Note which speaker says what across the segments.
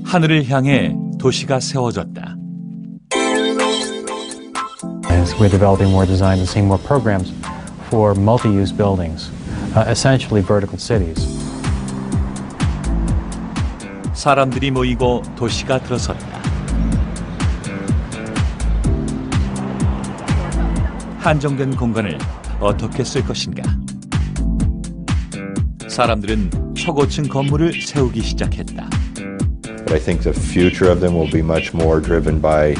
Speaker 1: 하늘을 향해 도시가 세워졌다.
Speaker 2: As we're developing more designs and seeing more programs for multi-use buildings, essentially vertical cities.
Speaker 1: 사람들이 모이고 도시가 들어섰다. 한정된 공간을 어떻게 쓸 것인가? 사람들은 초고층 건물을 세우기 시작했다.
Speaker 3: But I think the future of them will be much more driven by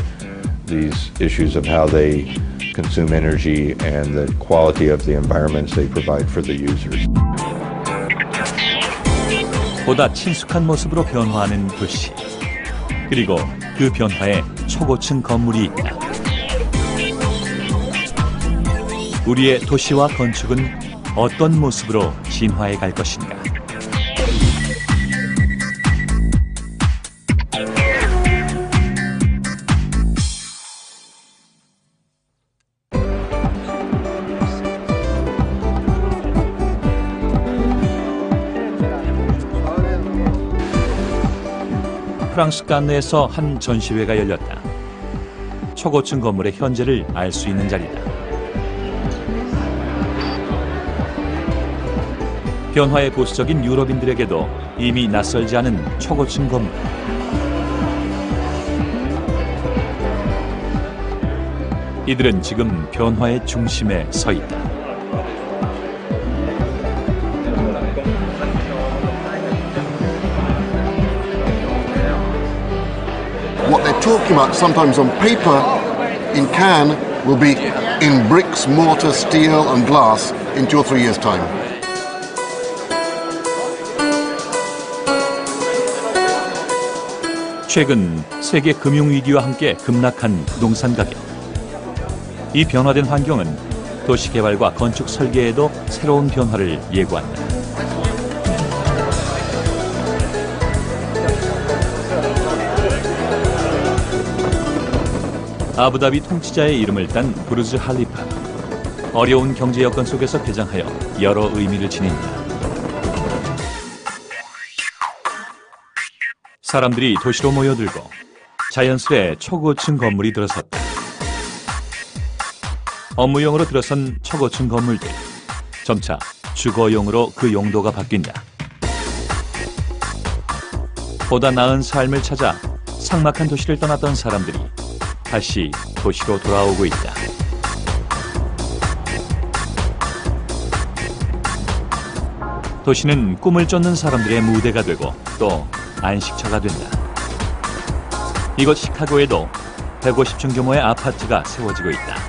Speaker 3: these issues of how they consume energy and the quality of the environments they provide for the users.
Speaker 1: 보다 친숙한 모습으로 변화하는 도시. 그리고 그 변화에 초고층 건물이 있다. 우리의 도시와 건축은 어떤 모습으로 진화해 갈 것인가? 프랑스 칸느에서 한 전시회가 열렸다. 초고층 건물의 현재를 알 수 있는 자리다. 변화에 보수적인 유럽인들에게도 이미 낯설지 않은 초고층 건물. 이들은 지금 변화의 중심에 서 있다.
Speaker 4: What they're talking about sometimes on paper in Cannes will be in bricks, mortar, steel and glass in 2 or 3 years' time.
Speaker 1: 최근 세계 금융위기와 함께 급락한 부동산 가격. 이 변화된 환경은 도시 개발과 건축 설계에도 새로운 변화를 예고한다. 아부다비 통치자의 이름을 딴 부르즈 할리파. 어려운 경제 여건 속에서 개장하여 여러 의미를 지닌다. 사람들이 도시로 모여들고 자연스레 초고층 건물이 들어섰다. 업무용으로 들어선 초고층 건물들. 점차 주거용으로 그 용도가 바뀐다. 보다 나은 삶을 찾아 삭막한 도시를 떠났던 사람들이 다시 도시로 돌아오고 있다. 도시는 꿈을 쫓는 사람들의 무대가 되고 또 안식처가 된다. 이곳 시카고에도 150층 규모의 아파트가 세워지고 있다.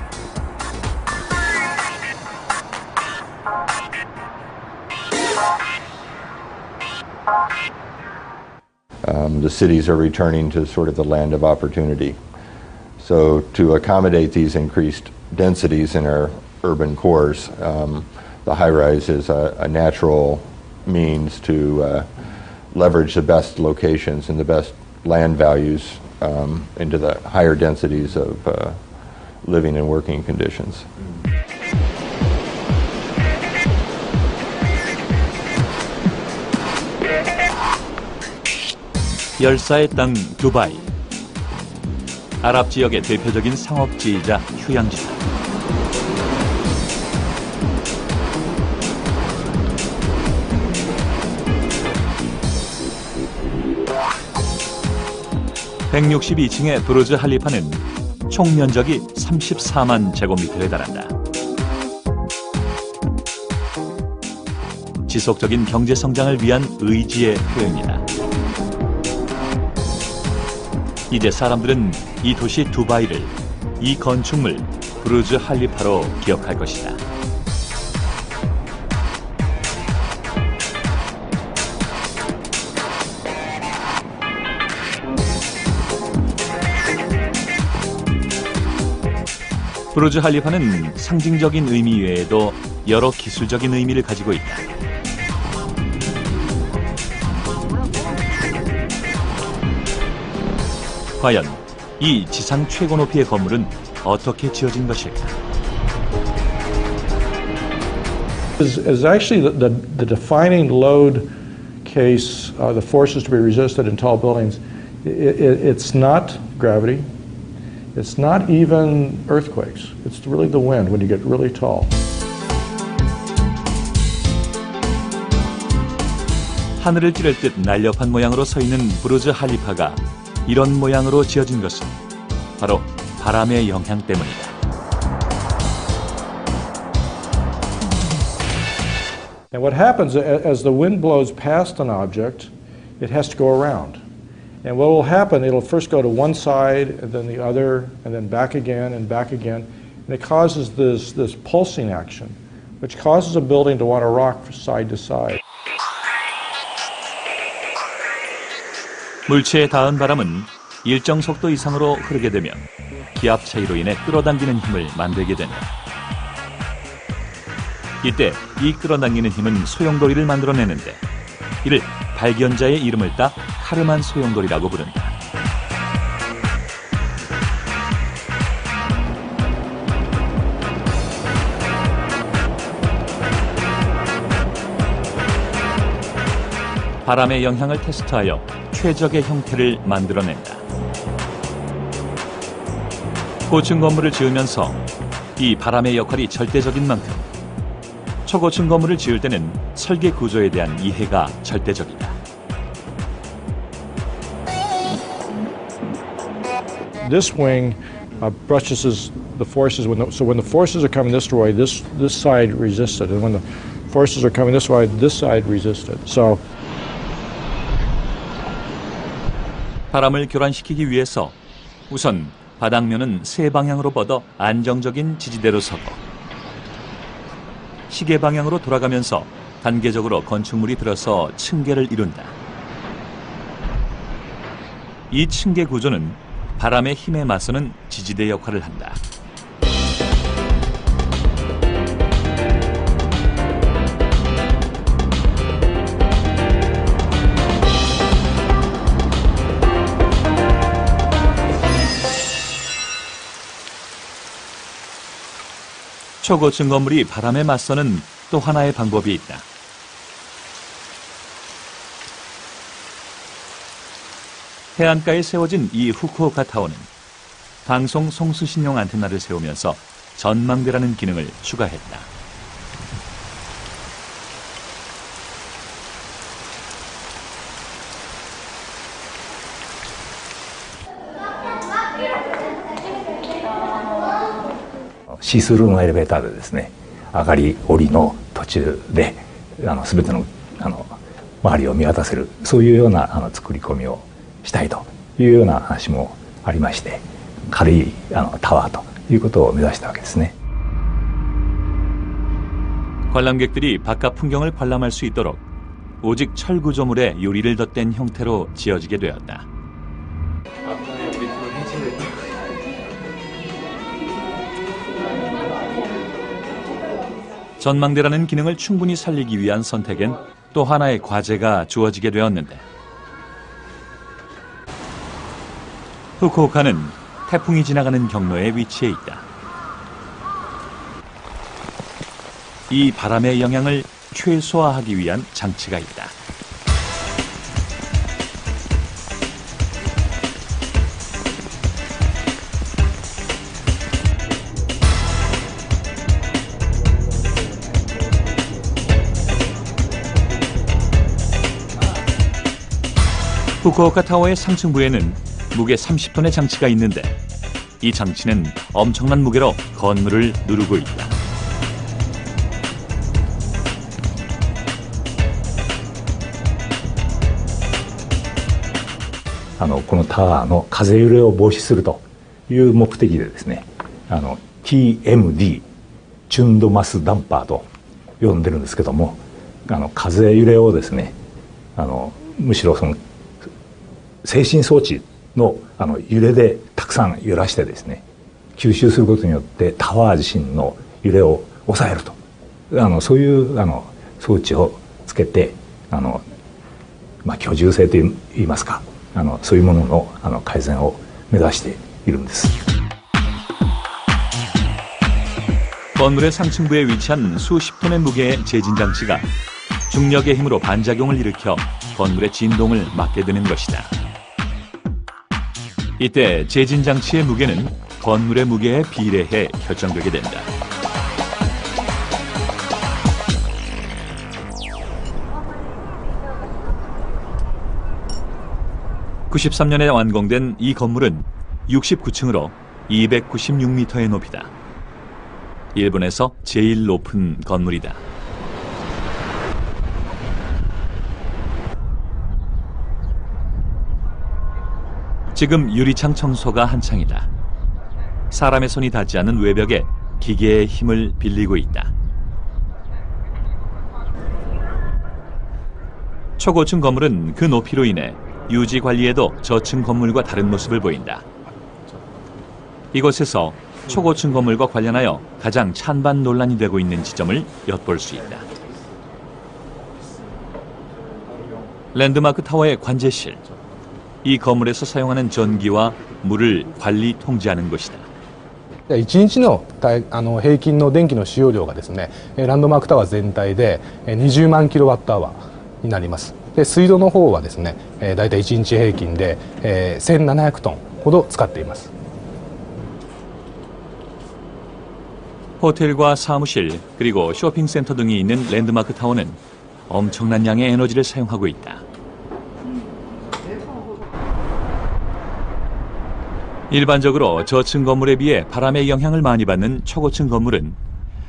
Speaker 3: The cities are returning to sort of the land of opportunity. So to accommodate these increased densities in our urban cores, the high-rise is a natural means to leverage the best locations and the best land values into the higher densities of living and working conditions.
Speaker 1: 열사의 땅 두바이. 아랍 지역의 대표적인 상업지이자 휴양지다. (162층의) 부르즈 할리파는 총 면적이 34만 제곱미터에 달한다. 지속적인 경제 성장을 위한 의지의 표현이다. 이제 사람들은 이 도시 두바이를, 이 건축물 부르즈 할리파로 기억할 것이다. 부르즈 할리파는 상징적인 의미 외에도 여러 기술적인 의미를 가지고 있다. 과연 이 지상 최고 높이의 건물은 어떻게 지어진 것일까?
Speaker 5: is actually the defining load case, the forces to be resisted in tall buildings. It's not gravity. It's not even earthquakes. It's really the wind when you get really tall.
Speaker 1: 하늘을 찌를 듯 날렵한 모양으로 서 있는 부르즈 할리파가 이런 모양으로 지어진 것은 바로 바람의 영향 때문이다.
Speaker 5: And what happens as the wind blows past an object, it has to go around. And what will happen, it'll first go to one side, and then the other, and then back again, and back again. And it causes this pulsing action, which causes a building to want to rock from side to side.
Speaker 1: 물체에 닿은 바람은 일정 속도 이상으로 흐르게 되면 기압 차이로 인해 끌어당기는 힘을 만들게 된다. 이때 이 끌어당기는 힘은 소용돌이를 만들어내는데 이를 발견자의 이름을 따 카르만 소용돌이라고 부른다. 바람의 영향을 테스트하여 최적의 형태를 만들어낸다. 고층 건물을 지으면서 이 바람의 역할이 절대적인 만큼 초고층 건물을 지을 때는 설계 구조에 대한 이해가 절대적이다.
Speaker 5: This wing brushes the forces. So when the forces are coming this way, this side resists it, and when the forces are coming this way, this side resists it. So
Speaker 1: 바람을 교란시키기 위해서 우선 바닥면은 세 방향으로 뻗어 안정적인 지지대로 서고 시계 방향으로 돌아가면서 단계적으로 건축물이 들어서 층계를 이룬다. 이 층계 구조는 바람의 힘에 맞서는 지지대 역할을 한다. 초고층 건물이 바람에 맞서는 또 하나의 방법이 있다. 해안가에 세워진 이 후쿠오카 타워는 방송 송수신용 안테나를 세우면서 전망대라는 기능을 추가했다.
Speaker 6: シースルーのエレベーターでですね、上がり降りの途中で全ての周りを見渡せる、そういうような作り込みをしたいというような話もありまして、軽いタワーということを目指したわけですね。
Speaker 1: 관람객들이 바깥 풍경을 관람할 수 있도록 오직 철 구조물에 유리를 덧댄 형태로 지어지게 되었다. 전망대라는 기능을 충분히 살리기 위한 선택엔 또 하나의 과제가 주어지게 되었는데 후쿠오카는 태풍이 지나가는 경로에 위치해 있다. 이 바람의 영향을 최소화하기 위한 장치가 있다. 후쿠오카 타워의 상층부에는 무게 30톤의 장치가 있는데 이 장치는 엄청난 무게로 건물을 누르고 있다.
Speaker 6: このタワーの風揺れを防止するという目的でですね、TMD チュンドマスダンパーと呼んでるんですけども、風揺れをですね、むしろその制振装置の揺れでたくさん揺らしてですね、吸収することによってタワー自身の揺れを抑えると、そういう装置をつけて居住性といいますか、そういうものの改善を目指しているんです。
Speaker 1: 건물의 상층부에 위치한 수십 톤의 무게의 제진 장치가 중력의 힘으로 반작용을 일으켜 건물의 진동을 막게 되는 것이다. 이때 제진 장치의 무게는 건물의 무게에 비례해 결정되게 된다. (93년에) 완공된 이 건물은 69층으로 296m의 높이다. 일본에서 제일 높은 건물이다. 지금 유리창 청소가 한창이다. 사람의 손이 닿지 않는 외벽에 기계의 힘을 빌리고 있다. 초고층 건물은 그 높이로 인해 유지 관리에도 저층 건물과 다른 모습을 보인다. 이곳에서 초고층 건물과 관련하여 가장 찬반 논란이 되고 있는 지점을 엿볼 수 있다. 랜드마크 타워의 관제실. 이 건물에서 사용하는 전기와 물을 관리 통제하는 곳이다.
Speaker 7: 1日の平均の電気の使用量がですね、ランドマークタワー全体で20万キロワットアワーになります。で、水道の方はですね、だいたい1日平均で1700トンほど使っています。
Speaker 1: 호텔과 사무실 그리고 쇼핑센터 등이 있는 랜드마크 타워는 엄청난 양의 에너지를 사용하고 있다. 일반적으로 저층 건물에 비해 바람의 영향을 많이 받는 초고층 건물은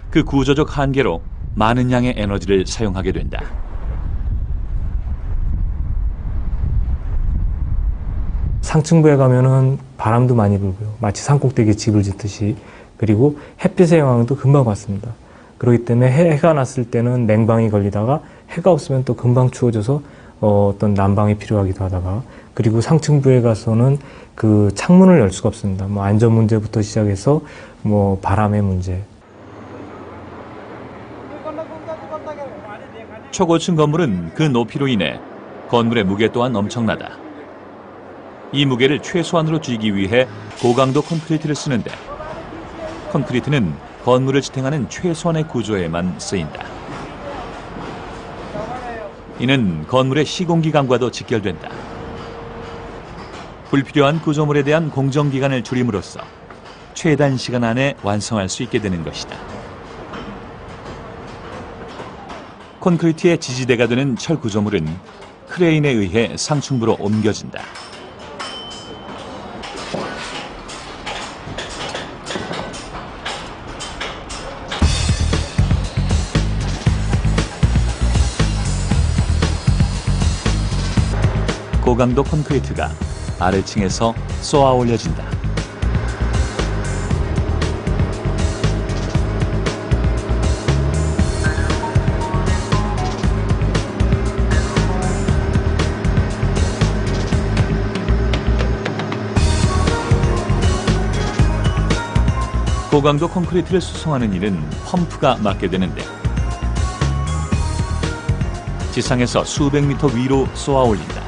Speaker 1: 그 구조적 한계로 많은 양의 에너지를 사용하게 된다.
Speaker 8: 상층부에 가면은 바람도 많이 불고요. 마치 산꼭대기에 집을 짓듯이. 그리고 햇빛의 영향도 금방 받습니다. 그렇기 때문에 해가 났을 때는 냉방이 걸리다가 해가 없으면 또 금방 추워져서 어떤 난방이 필요하기도 하다가, 그리고 상층부에 가서는 그 창문을 열 수가 없습니다. 뭐 안전 문제부터 시작해서 뭐 바람의 문제.
Speaker 1: 초고층 건물은 그 높이로 인해 건물의 무게 또한 엄청나다. 이 무게를 최소한으로 줄이기 위해 고강도 콘크리트를 쓰는데, 콘크리트는 건물을 지탱하는 최소한의 구조에만 쓰인다. 이는 건물의 시공기간과도 직결된다. 불필요한 구조물에 대한 공정기간을 줄임으로써 최단 시간 안에 완성할 수 있게 되는 것이다. 콘크리트의 지지대가 되는 철 구조물은 크레인에 의해 상층부로 옮겨진다. 고강도 콘크리트가 아래층에서 쏘아 올려진다. 고강도 콘크리트를 수송하는 일은 펌프가 맡게 되는데, 지상에서 수백 미터 위로 쏘아 올린다.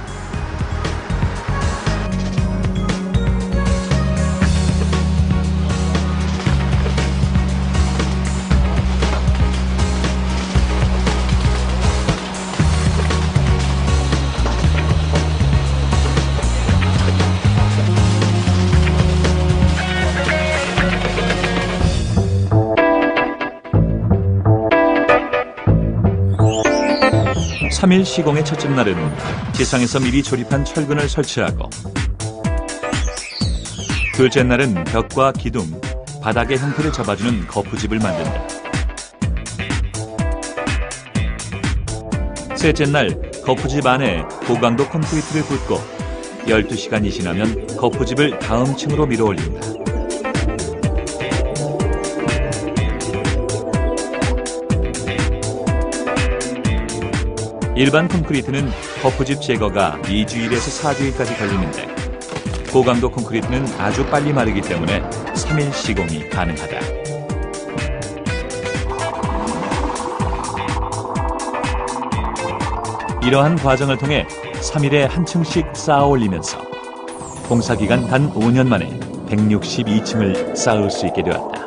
Speaker 1: (3일) 시공의 첫째 날은 지상에서 미리 조립한 철근을 설치하고, 둘째 날은 벽과 기둥, 바닥의 형태를 잡아주는 거푸집을 만든다. 셋째 날 거푸집 안에 고강도 콘크리트를 붓고 12시간이 지나면 거푸집을 다음 층으로 밀어 올린다. 일반 콘크리트는 거푸집 제거가 2주일에서 4주일까지 걸리는데, 고강도 콘크리트는 아주 빨리 마르기 때문에 3일 시공이 가능하다. 이러한 과정을 통해 3일에 한 층씩 쌓아 올리면서 공사기간 단 5년 만에 162층을 쌓을 수 있게 되었다.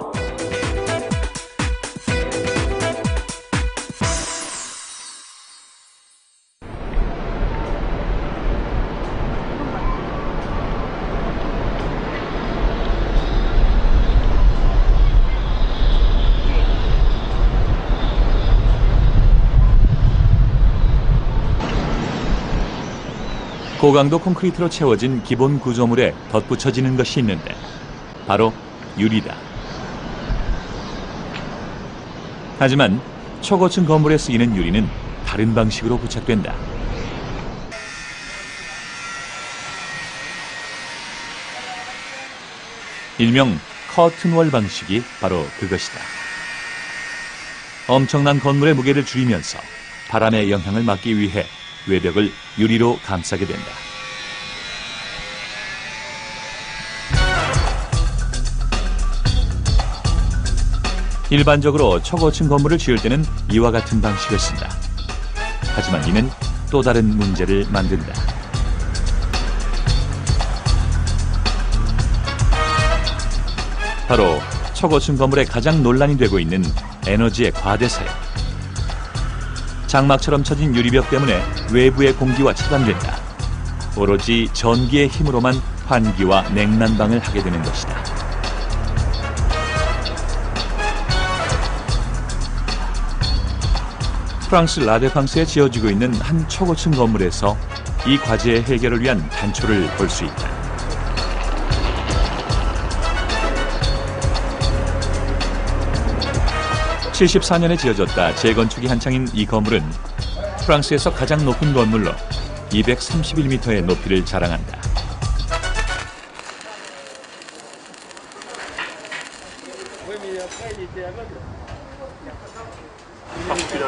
Speaker 1: 고강도 콘크리트로 채워진 기본 구조물에 덧붙여지는 것이 있는데 바로 유리다. 하지만 초고층 건물에 쓰이는 유리는 다른 방식으로 부착된다. 일명 커튼월 방식이 바로 그것이다. 엄청난 건물의 무게를 줄이면서 바람의 영향을 막기 위해 외벽을 유리로 감싸게 된다. 일반적으로 초고층 건물을 지을 때는 이와 같은 방식을 쓴다. 하지만 이는 또 다른 문제를 만든다. 바로 초고층 건물에 가장 논란이 되고 있는 에너지의 과대 사용. 장막처럼 쳐진 유리벽 때문에 외부의 공기와 차단된다. 오로지 전기의 힘으로만 환기와 냉난방을 하게 되는 것이다. 프랑스 라데팡스에 지어지고 있는 한 초고층 건물에서 이 과제의 해결을 위한 단초를 볼 수 있다. (74년에) 지어졌다 재건축이 한창인 이 건물은 프랑스에서 가장 높은 건물로 231m의 높이를 자랑한다.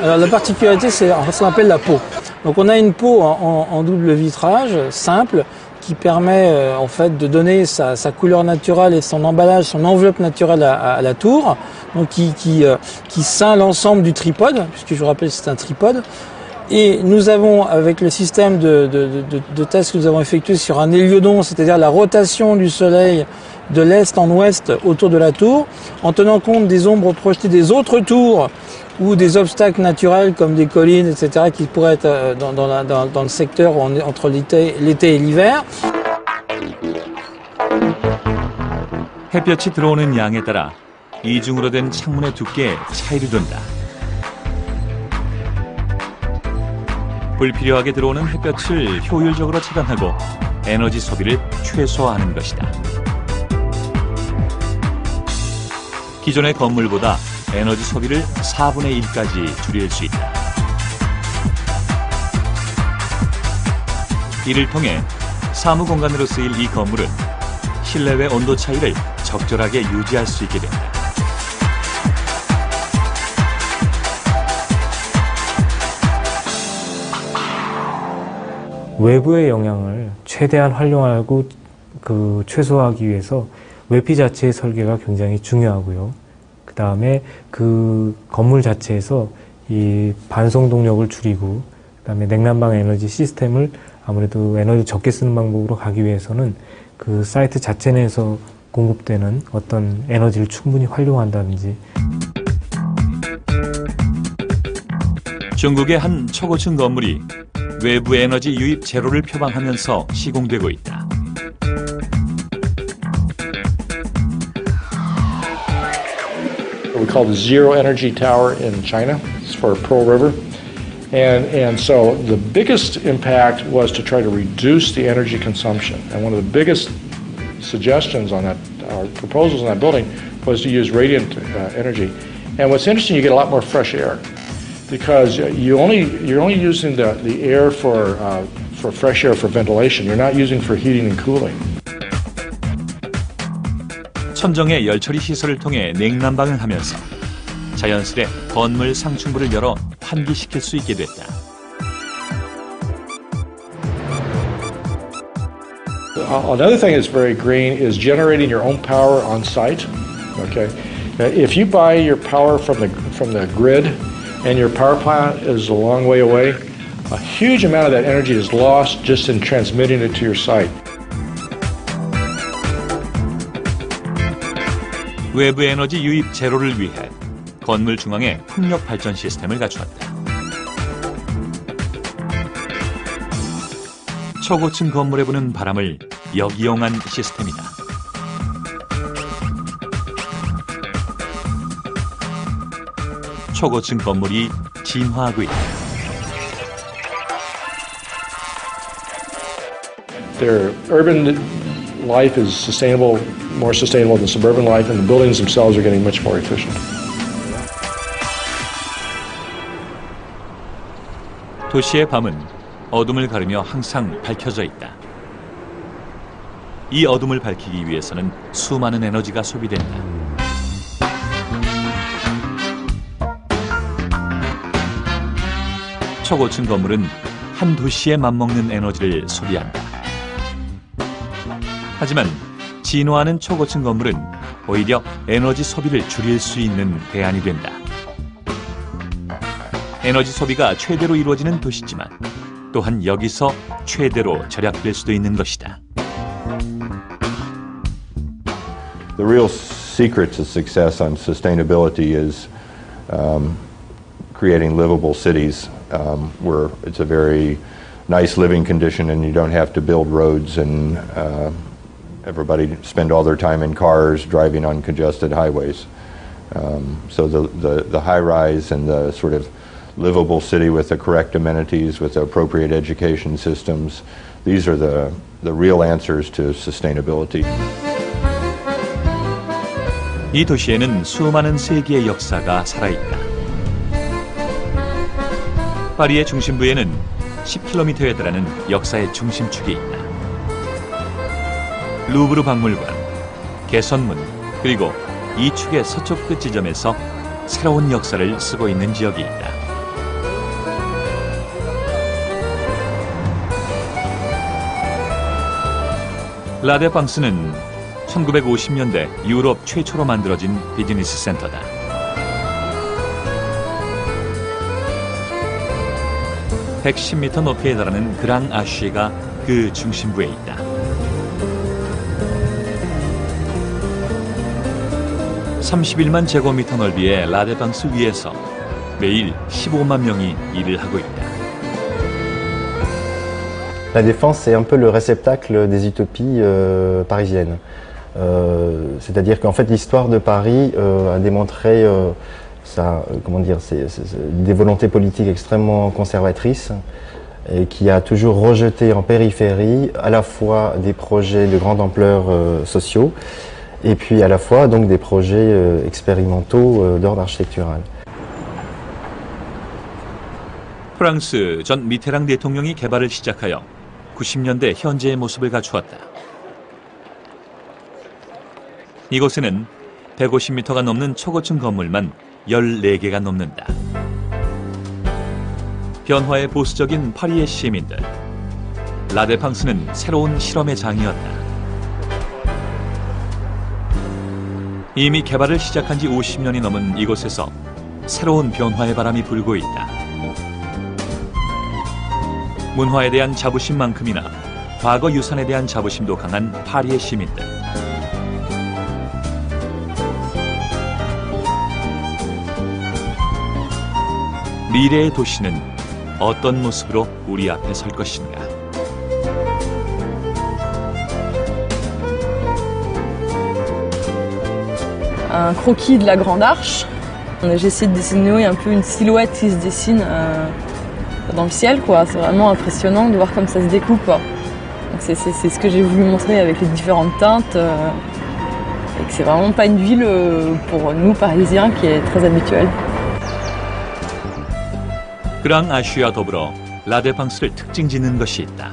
Speaker 9: Alors la particularité, c'est ce qu'on appelle la peau. Donc on a une peau en double vitrage, simple, qui permet en fait de donner sa couleur naturelle et son emballage, son enveloppe naturelle à la tour, donc qui ceint l'ensemble du tripode, puisque je vous rappelle c'est un tripode. Et nous avons, avec le système de tests que nous avons effectué sur un héliodon, c'est-à-dire la rotation du soleil de l'est en ouest autour de la tour, en tenant compte des ombres projetées des autres tours ou des obstacles naturels comme des collines, etc., qui pourraient être dans le secteur où on est entre l'été et l'hiver.
Speaker 1: 햇볕이 들어오는 양에 따라 이중으로 된 창문의 두께에 차이를 둔다. 불필요하게 들어오는 햇볕을 효율적으로 차단하고 에너지 소비를 최소화하는 것이다. 기존의 건물보다 에너지 소비를 4분의 1까지 줄일 수 있다. 이를 통해 사무공간으로 쓰일 이 건물은 실내외 온도 차이를 적절하게 유지할 수 있게 된다.
Speaker 8: 외부의 영향을 최대한 활용하고 최소화하기 위해서 외피 자체의 설계가 굉장히 중요하고요. 그 다음에 그 건물 자체에서 이 반송 동력을 줄이고, 그 다음에 냉난방 에너지 시스템을 아무래도 에너지 적게 쓰는 방법으로 가기 위해서는 그 사이트 자체 내에서 공급되는 어떤 에너지를 충분히 활용한다든지.
Speaker 1: 중국의 한 초고층 건물이 외부 에너지 유입 제로를 표방하면서 시공되고 있다.
Speaker 5: We call the Zero Energy Tower in China. It's for Pearl River. And so the biggest impact was to try to reduce the energy consumption. And one of the biggest suggestions on that, proposals on that building, was to use radiant energy. And what's interesting, you get a lot more fresh air because you're only using the air for fresh air for ventilation. You're not using for heating and cooling.
Speaker 1: 천정의 열처리 시설을 통해 냉난방을 하면서 자연스레 건물 상층부를 열어 환기시킬 수 있게 됐다.
Speaker 5: Another thing that's very green is generating your own power on site. Okay, if you buy your power from the grid and your power plant is a long way away, a huge amount of that energy is lost just in transmitting it to your site.
Speaker 1: 외부 에너지 유입 제로를 위해 건물 중앙에 풍력 발전 시스템을 갖추었다. 초고층 건물에 부는 바람을 역이용한 시스템이다. 초고층 건물이 진화하고 있다.
Speaker 5: Their urban life is sustainable, more sustainable than suburban life, and the buildings themselves are getting much more efficient.
Speaker 1: 도시의 밤은 어둠을 가르며 항상 밝혀져 있다. 이 어둠을 밝히기 위해서는 수많은 에너지가 소비된다. 초고층 건물은 한 도시에 맞먹는 에너지를 소비한다. 하지만 진화하는 초고층 건물은 오히려 에너지 소비를 줄일 수 있는 대안이 된다. 에너지 소비가 최대로 이루어지는 도시지만 또한 여기서 최대로 절약될 수도 있는 것이다.
Speaker 3: The real secret to success on sustainability is creating livable cities where it's a very nice living condition and you don't have to build roads and everybody spend all their time in cars driving on congested highways. So the high-rise and the sort of livable city with the correct amenities, with the appropriate education systems, these are the real answers to sustainability.
Speaker 1: 이 도시에는 수많은 세기의 역사가 살아있다. 파리의 중심부에는 10km에 달하는 역사의 중심축이 있다. 루브르 박물관, 개선문, 그리고 이 축의 서쪽 끝 지점에서 새로운 역사를 쓰고 있는 지역이 있다. 라데팡스는 1950년대 유럽 최초로 만들어진 비즈니스 센터다. (110m) 높이에 달하는 그랑 아쉬가 그 중심부에 있다. (31만 제곱미터) 넓이의 라데팡스 위에서 매일 15만 명이 일을 하고 있다.
Speaker 10: La Défense, c'est un peu le réceptacle des utopies parisiennes. C'est-à-dire qu'en fait, l'histoire de Paris a démontré des volontés politiques extrêmement conservatrices et qui a toujours rejeté en périphérie à la fois des projets de grande ampleur sociaux et puis à la fois donc des projets expérimentaux d'ordre architectural.
Speaker 1: 프랑스 전 미테랑 대통령이 개발을 시작하여 90년대 현재의 모습을 갖추었다. 이곳에는 150m가 넘는 초고층 건물만 14개가 넘는다. 변화에 보수적인 파리의 시민들. 라데팡스는 새로운 실험의 장이었다. 이미 개발을 시작한 지 50년이 넘은 이곳에서 새로운 변화의 바람이 불고 있다. 문화에 대한 자부심만큼이나 과거 유산에 대한 자부심도 강한 파리의 시민들. 미래의 도시는 어떤 모습으로 우리 앞에 설 것인가?
Speaker 11: Un croquis de la Grande Arche. J'essaie de dessiner un peu une silhouette qui se dessine dans le ciel, quoi. C'est vraiment impressionnant de voir comme ça se découpe. C'est ce que j'ai voulu montrer avec les différentes teintes. Et que c'est vraiment pas une ville pour nous Parisiens qui est très habituelle.
Speaker 1: 그랑 아쉬와 더불어 라데팡스를 특징짓는 것이 있다.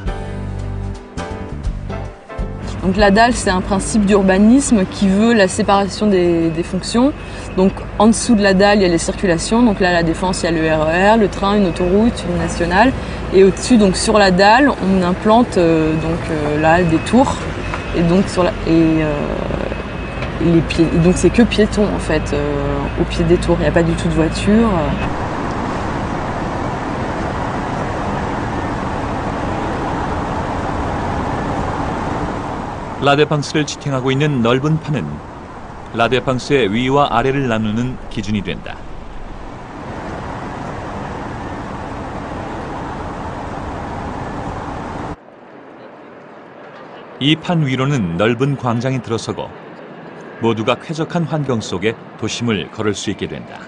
Speaker 11: Donc la dalle, c'est un principe d'urbanisme qui veut la séparation des fonctions. Donc en dessous de la dalle, il y a les circulations. Donc là, à la Défense, il y a le RER, le train, une autoroute, une nationale. Et au-dessus, donc sur la dalle, on implante là des tours. Et donc donc c'est que piétons en fait au pied des tours. Il n'y a pas du tout de voiture.
Speaker 1: 라데팡스를 지탱하고 있는 넓은 판은 라데팡스의 위와 아래를 나누는 기준이 된다. 이 판 위로는 넓은 광장이 들어서고 모두가 쾌적한 환경 속에 도심을 걸을 수 있게 된다.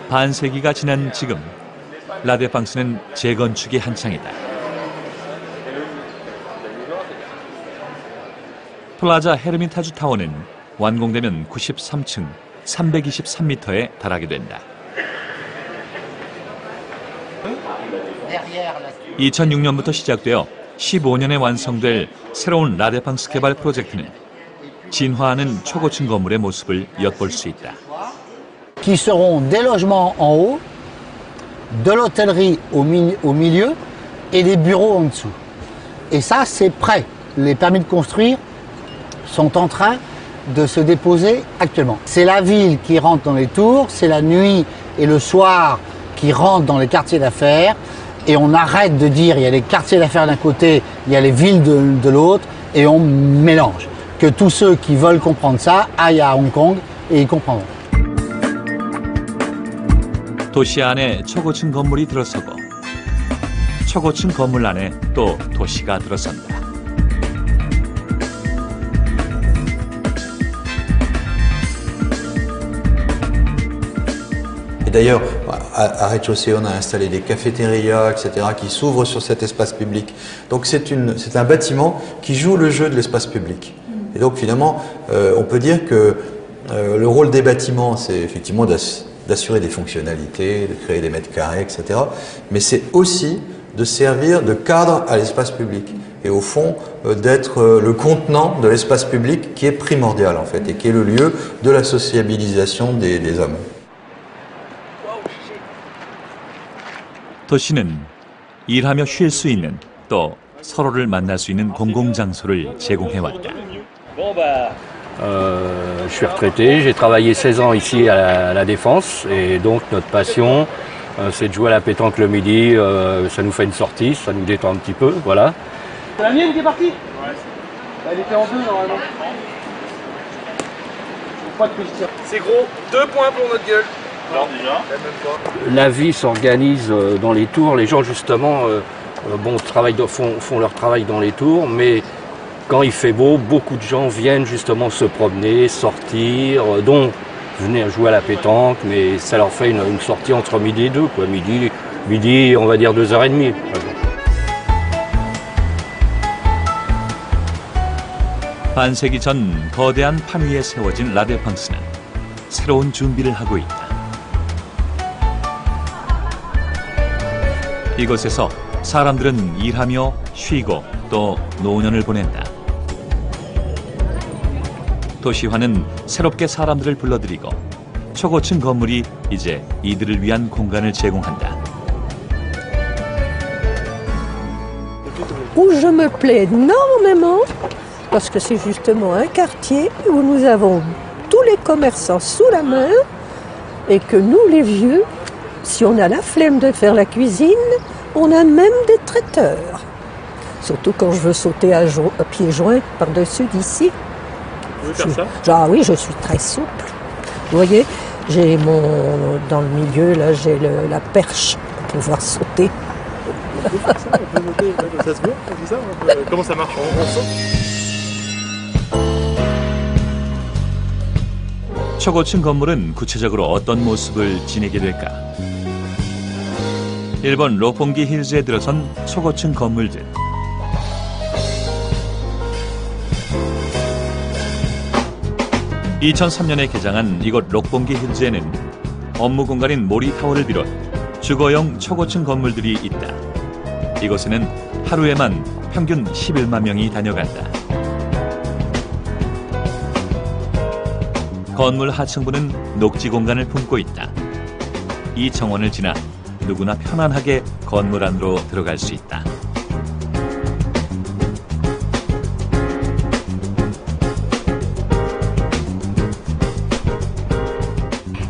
Speaker 1: 반세기가 지난 지금 라데팡스는 재건축이 한창이다. 플라자 헤르미타주 타워는 완공되면 93층 323m에 달하게 된다. 2006년부터 시작되어 15년에 완성될 새로운 라데팡스 개발 프로젝트는 진화하는 초고층 건물의 모습을 엿볼 수 있다.
Speaker 12: Qui seront des logements en haut, de l'hôtellerie au milieu et des bureaux en dessous. Et ça, c'est prêt. Les permis de construire sont en train de se déposer actuellement. C'est la ville qui rentre dans les tours, c'est la nuit et le soir qui rentre dans les quartiers d'affaires. Et on arrête de dire il y a les quartiers d'affaires d'un côté, il y a les villes de l'autre, et on mélange. Que tous ceux qui veulent comprendre ça aillent à Hong Kong et ils comprendront.
Speaker 1: 도시 안에 초고층 건물이 들어서고 초고층 건물 안에 또 도시가 들어선다.
Speaker 13: Et d'ailleurs, à rez-de-chaussée, on a installé des cafétérias, etc., qui s'ouvrent sur cet espace public. Donc c'est un bâtiment qui joue le jeu de l'espace public. Et donc finalement, on peut dire que le rôle des bâtiments, c'est effectivement d'assurer des fonctionnalités, de créer des mètres carrés, etc. Mais c'est aussi de servir de cadre à l'espace public. Et au fond, d'être le contenant de l'espace public qui est primordial en fait, et qui est le lieu de la sociabilisation des hommes.
Speaker 1: 도시는 일하며 쉴 수 있는 또 서로를 만날 수 있는 공공장소를 제공해왔다.
Speaker 14: Je suis retraité, j'ai travaillé 16 ans ici à la Défense et donc notre passion c'est de jouer à la pétanque le midi, ça nous fait une sortie, ça nous détend un petit peu, voilà.
Speaker 15: C'est la mienne qui est partie? Ouais. Elle était en deux normalement. C'est gros, 2 points pour notre gueule. Alors déjà
Speaker 14: la vie s'organise dans les tours, les gens justement font leur travail dans les tours, mais quand il fait beau, beaucoup de gens viennent justement se promener, sortir, donc venir jouer à la pétanque, mais ça leur fait une sortie entre midi et 2, quoi. Midi, on va dire 2h30.
Speaker 1: 반세기 전 거대한 판 위에 세워진 라데팡스는 새로운 준비를 하고 있다. 이곳에서 사람들은 일하며 쉬고 또 노년을 보낸다. 도시화는 새롭게 사람들을 불러들이고 초고층 건물이 이제 이들을 위한 공간을 제공한다.
Speaker 16: Où je me plais énormément, parce que c'est justement un quartier où nous avons tous les commerçants sous la main et que nous, les vieux, si on a la flemme de faire la cuisine, on a même des traiteurs. Surtout quand je veux sauter à pieds joints par-dessus d'ici.
Speaker 15: Vous pouvez faire ça?
Speaker 16: Ah oui, je suis très souple. Vous voyez, j'ai dans le milieu, là, j'ai la perche pour pouvoir sauter.
Speaker 15: On peut faire ça, on peut monter, ça se voit, on fait ça, comment ça marche? On saute?
Speaker 1: 초고층 건물은 구체적으로 어떤 모습을 지니게 될까? 일본 록봉기 힐즈에 들어선 초고층 건물들. (2003년에) 개장한 이곳 록봉기 힐즈에는 업무 공간인 모리타워를 비롯 주거용 초고층 건물들이 있다. 이곳에는 하루에만 평균 11만 명이 다녀간다. 건물 하층부는 녹지 공간을 품고 있다. 이 정원을 지나 누구나 편안하게 건물 안으로 들어갈 수 있다.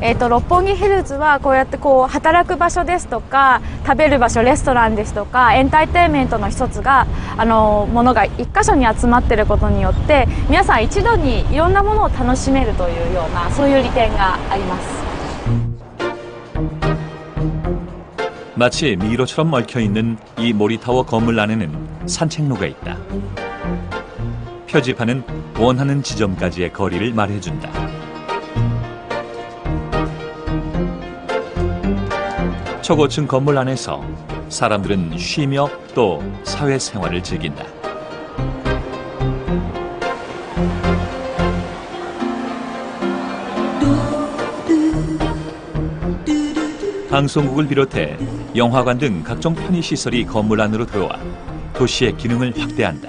Speaker 17: 六本木ヒルズはこうやって働く場所ですとか食べる場所レストランですとかエンターテインメントの一つがものが一箇所に集まっていることによって皆さん一度にいろんなものを楽しめるというようなそういう利点があります。
Speaker 1: 마치 미로처럼 얽혀있는 이 모리타워 건물 안에는 산책로가 있다. 표지판은 원하는 지점까지의 거리를 말해준다. 초고층 건물 안에서 사람들은 쉬며 또 사회생활을 즐긴다. 방송국을 비롯해 영화관 등 각종 편의시설이 건물 안으로 들어와 도시의 기능을 확대한다.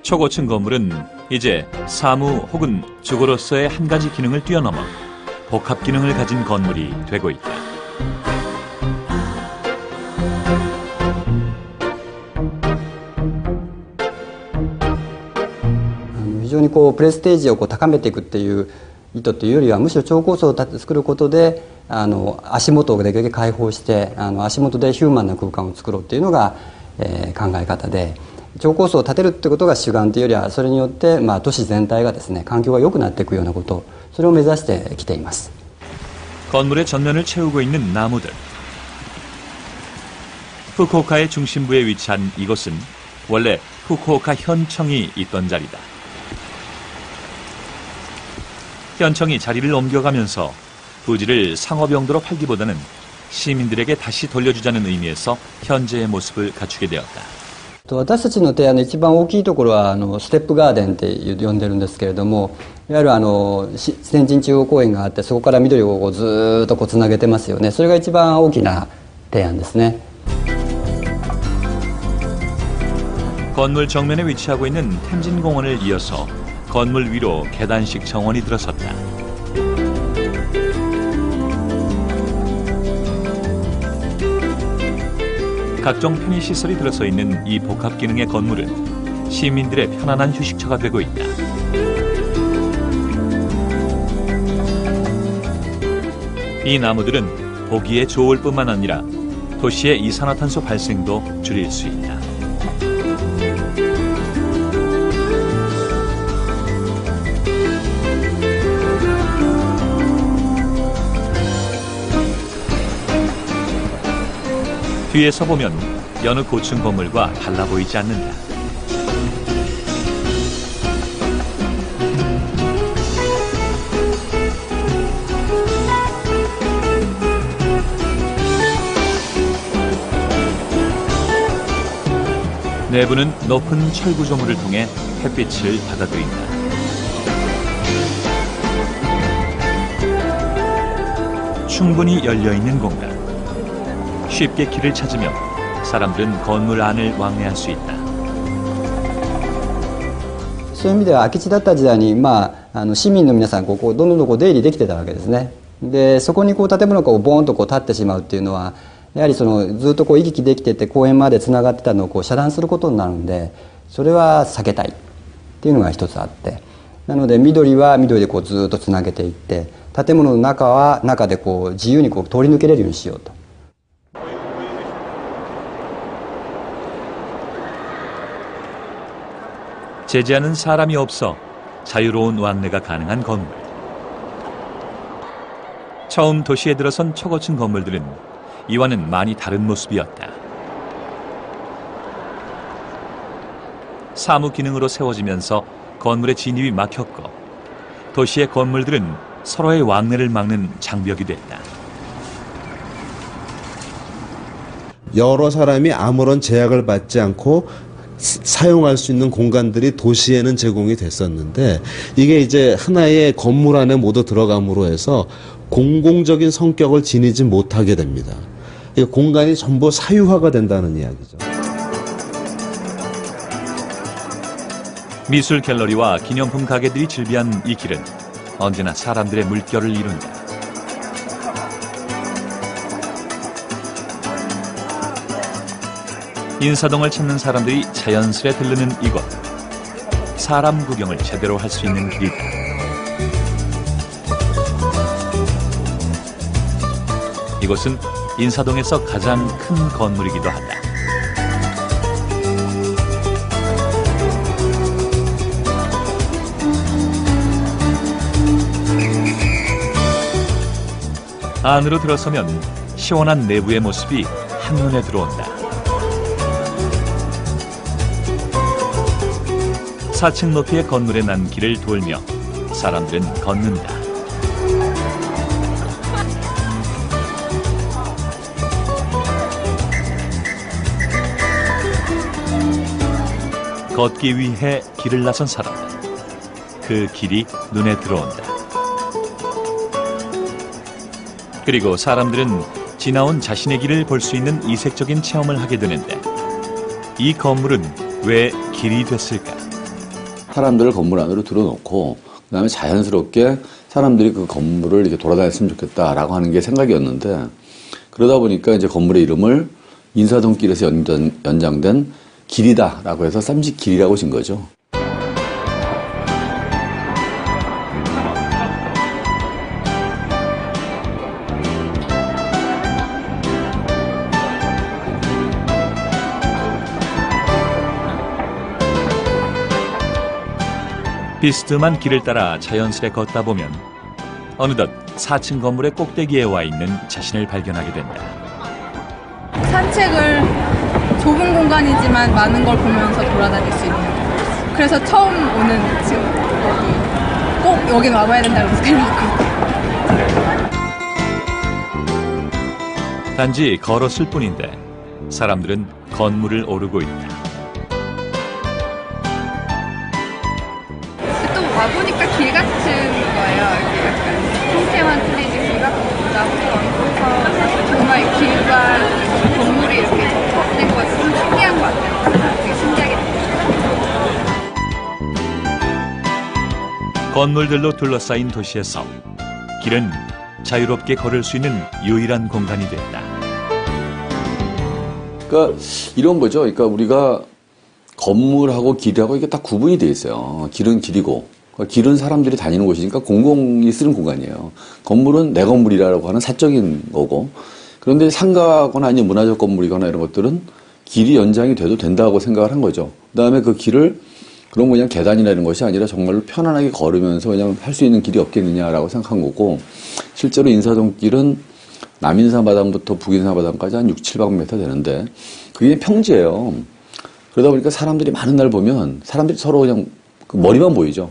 Speaker 1: 초고층 건물은 이제 사무 혹은 주거로서의 한 가지 기능을 뛰어넘어 복합 기능을 가진 건물이 되고 있다.
Speaker 18: 非常にこうプレステージをこう高めていくっていう意図というよりは、むしろ超高層を作ることで足元をできるだけ開放して足元でヒューマンな空間を作ろうっていうのが、考え方で、超高層を建てるってことが主眼というよりは、それによって、都市全体がですね環境が良くなっていくようなこと、それを目指してきています。
Speaker 1: 건물의 전면을 채우고 있는 나무들. 후쿠오카의 중심부에 위치한 이곳은 원래 후쿠오카 현청이 있던 자리다. 현청이 자리를 옮겨가면서 부지를 상업용도로 팔기보다는 시민들에게 다시 돌려주자는 의미에서 현재의 모습을 갖추게 되었다.
Speaker 18: 私たちの提案の一番大きいところはステップガーデンって呼んでるんですけれども、いわゆる天神中央公園があって、そこから緑をずーっとつなげてますよね。それが一番大きな提案ですね。
Speaker 1: 건물 정면에 위치하고 있는 템진공원을 이어서 건물 위로 계단식 정원이 들어섰다. 각종 편의시설이 들어서 있는 이 복합 기능의 건물은 시민들의 편안한 휴식처가 되고 있다. 이 나무들은 보기에 좋을 뿐만 아니라 도시의 이산화탄소 발생도 줄일 수 있다. 뒤에서 보면 여느 고층 건물과 달라 보이지 않는다. 내부는 높은 철 구조물을 통해 햇빛을 받아들인다. 충분히 열려있는 공간. 쉽게 길을 찾으며 사람들은 건물 안을 왕래할 수 있다.
Speaker 18: そういう意味では空き地だった時代に、市民の皆さんここどんどん出入りできてたわけですね。でそこに建物がボーンと立ってしまうっていうのは、やはりずっと行き来できてて公園までつながってたのを遮断することになるんで、それは避けたいっていうのが一つあって、なので緑は緑でずっとつなげていって、建物の中は中で自由に通り抜けれるようにしようと。
Speaker 1: 제지하는 사람이 없어 자유로운 왕래가 가능한 건물. 처음 도시에 들어선 초고층 건물들은 이와는 많이 다른 모습이었다. 사무 기능으로 세워지면서 건물의 진입이 막혔고 도시의 건물들은 서로의 왕래를 막는 장벽이 됐다.
Speaker 19: 여러 사람이 아무런 제약을 받지 않고 사용할 수 있는 공간들이 도시에는 제공이 됐었는데, 이게 이제 하나의 건물 안에 모두 들어감으로 해서 공공적인 성격을 지니지 못하게 됩니다. 이 공간이 전부 사유화가 된다는 이야기죠.
Speaker 1: 미술 갤러리와 기념품 가게들이 즐비한 이 길은 언제나 사람들의 물결을 이룬다. 인사동을 찾는 사람들이 자연스레 들르는 이곳. 사람 구경을 제대로 할 수 있는 길이다. 이곳은 인사동에서 가장 큰 건물이기도 하다. 안으로 들어서면 시원한 내부의 모습이 한눈에 들어온다. 4층 높이의 건물에 난 길을 돌며 사람들은 걷는다. 걷기 위해 길을 나선 사람들. 그 길이 눈에 들어온다. 그리고 사람들은 지나온 자신의 길을 볼 수 있는 이색적인 체험을 하게 되는데 이 건물은 왜 길이 됐을까?
Speaker 20: 사람들을 건물 안으로 들어놓고 그다음에 자연스럽게 사람들이 그 건물을 이렇게 돌아다녔으면 좋겠다라고 하는 게 생각이었는데 그러다 보니까 이제 건물의 이름을 인사동길에서 연장된 길이다라고 해서 쌈짓길이라고 진 거죠.
Speaker 1: 비스듬한 길을 따라 자연스레 걷다 보면 어느덧 4층 건물의 꼭대기에 와 있는 자신을 발견하게 된다.
Speaker 21: 산책을 좁은 공간이지만 많은 걸 보면서 돌아다닐 수 있는. 그래서 처음 오는 지금 꼭 여긴 와봐야 된다고 생각하고.
Speaker 1: 단지 걸었을 뿐인데 사람들은 건물을 오르고 있다.
Speaker 21: 또 와보니까 길 같은 거예요. 이렇게 약간 형태만 틀리지 길 같기도 하고 그래서 정말 길과 건물이 이렇게 된 것 같아서 좀 신기한 것 같아요. 되게 신기하게 됐어요.
Speaker 1: 건물들로 둘러싸인 도시에서 길은 자유롭게 걸을 수 있는 유일한 공간이 됐다.
Speaker 20: 그러니까 이런 거죠. 그러니까 우리가 건물하고 길하고 이게 딱 구분이 돼 있어요. 길은 길이고 길은 사람들이 다니는 곳이니까 공공이 쓰는 공간이에요. 건물은 내 건물이라고 하는 사적인 거고 그런데 상가거나 아니면 문화적 건물이거나 이런 것들은 길이 연장이 돼도 된다고 생각을 한 거죠. 그다음에 그 길을 그런 그냥 계단이나 이런 것이 아니라 정말로 편안하게 걸으면서 그냥 할 수 있는 길이 없겠느냐라고 생각한 거고 실제로 인사동길은 남인사마당부터 북인사마당까지 한 6, 700m 되는데 그게 평지예요. 그러다 보니까 사람들이 많은 날 보면 사람들이 서로 그냥 그 머리만 보이죠.